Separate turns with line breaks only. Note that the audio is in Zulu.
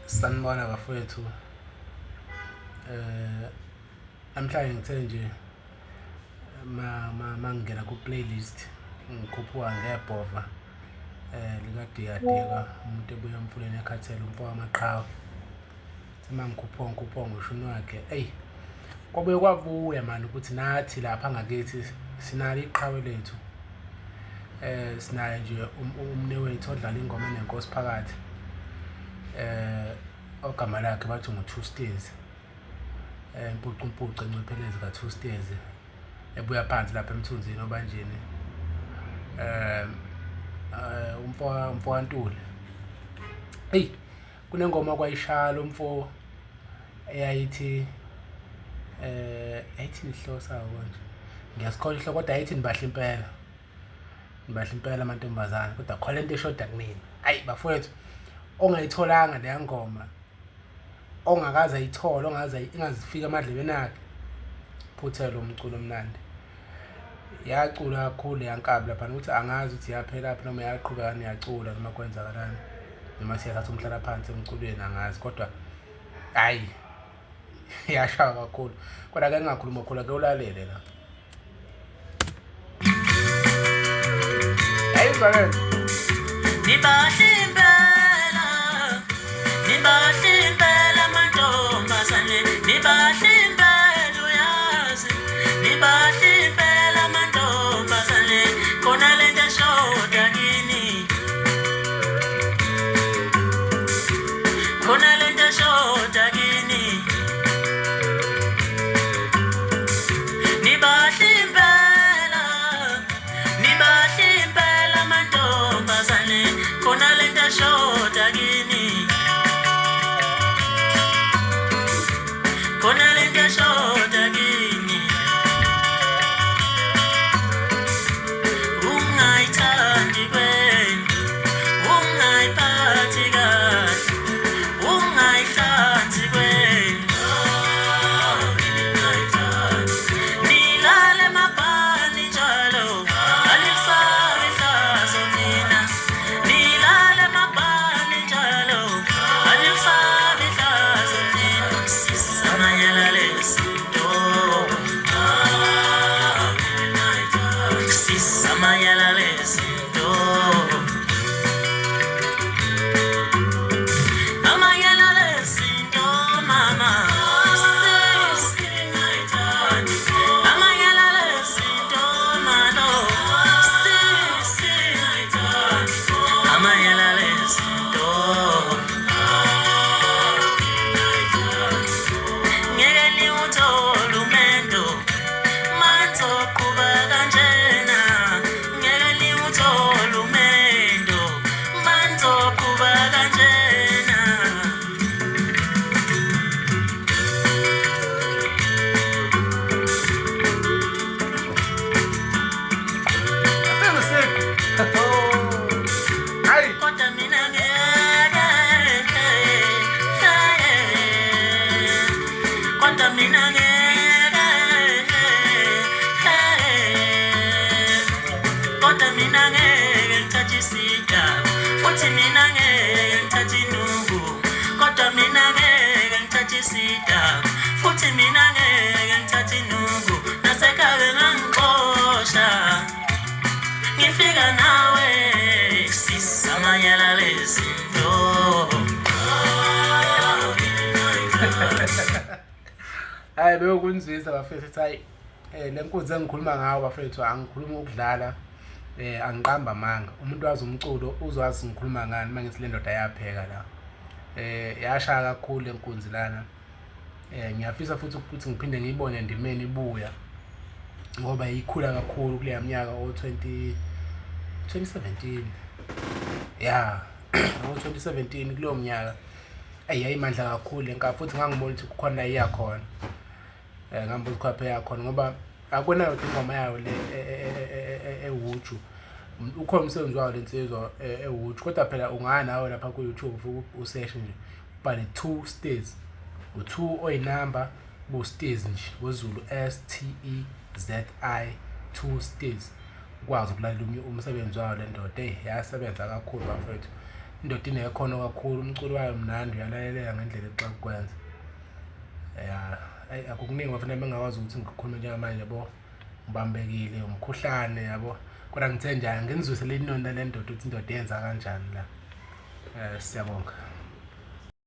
Sanibona bafowethu. Namhlanje ngithe nje mangingena ku-playlist ngikhuphuka ngebhova likadikadika umuntu ebuya emfuleni ekhathele umfo wamaqhawe. Ngikhuphuka ngisho unwakhe. Eyi, kwabuye kwabuya mani ukuthi nathi lapha ngakithi sinalo iqhawe lethu. Sinaye nje umnewethu odlala ingoma enenkosi phakathi. Ogama lakhe bathi ngu-Two Stairs. Impucu enciphelezi ka-Two Stairs. Ebuya phansi lapha emthunzini obanjeni. Umfo waNtuli. Eyi, kunengoma kwayishala umfo eyayithi ethi Nhlosa konje. Ngiyasikhohlwa kodwa ayithi nibahla impela. Nibahla impela amantombazane kodwa khona into eshoda kunini. Hayi bafowethu, ongayitholanga leya ngoma, ongakaze ayithola, ingazifika emadlebeni akhe, phuthela umculo omnandi. Yacula kakhulu yankabi lapha ukuthi angazi ukuthi yaphela lapha noma yaqhubeka niyacula noma kwenzakalani. Noma siyathatha umhlala phansi emculweni angazi kodwa hayi yashaya kakhulu. Kodwa ke ngingakhuluma khona ke ulalele la. Ayizwakele.
Nibahle impela mantombazane, nibahle impela uyazi, nibahle impela mantombazane, khona lento eshoda kini, khona lento eshoda kini. Nibahle impela mantombazane, khona lento eshoda kini. Khona lento eshoda kini. Ungayithandi kwenu, ungayiphathi kahle, ungayihlanzi kwenu. Nilale mabhani njalo, alisabi hlazo nina. Nilale mabhani njalo, alisabi hlazo nina. Samayala lesinto, samayala lesinto, amayala lesinto, mama. Amayala lesinto, mano. Amayala lesinto. Ngeke uthole umendo manzo kuba kanjena. Ngeke uthole umendo manzo kuba kanjena.
Hayi.
Kodwa mina ngeke, kodwa mina ngeke, kodwa mina ngeke ngithathe isida, futhi mina ngeke ngithathe inuku. Kodwa mina ngeke ngithathe isida, futhi mina ngeke ngithathe inuku. Nasekhaya ngangixosha, ngifika nawe sisamayala lezinto.
Hayi beyokunzwisa bafethu hayi lenkunzi engikhuluma ngawo bafethu angikhuluma ukudlala angiqamba amanga. Umuntu wazi umculo uzwazi ngikhuluma ngani mangithi le ndoda yapheka la. Yashaya kakhulu lenkunzi lana. Ngiyafisa futhi ukuthi ngiphinde ngiyibone ndimeni ibuya ngoba ikhula kakhulu kuleya minyaka o-2017. Yeah, ngo-2017 kulowo mnyaka. Yayimandla kakhulu lenkabi futhi ngangibona ukuthi kukhona iyakhona. Ngambona ukuthi yakhona ngoba akunayo ingoma yayo le eWuju. Ukhona umsebenzi wayo lensizwa eWuju kodwa phela ungaya nawe lapha ku-YouTube usearch nje ubhale Two Stairs. U2 oyinamba bu-stairs nje wezulu STEZI 2 Stairs. Ukwazi ukulalela umsebenzi wayo le ndoda. Yasebenza kakhulu bafethu. indoda inekhono kakhulu, umculo wayo mnandi, uyalaleleka ngendlela xa ukwenza. Ayi akukuningi wafanele bengakwazi ukuthi ngikhulume njengamanje yabo, ngibambekile umkhuhlane yabo, kodwa ngithe njani nginizwise le inonda le ndoda ukuthi indoda yenza kanjani la. Siyabonga.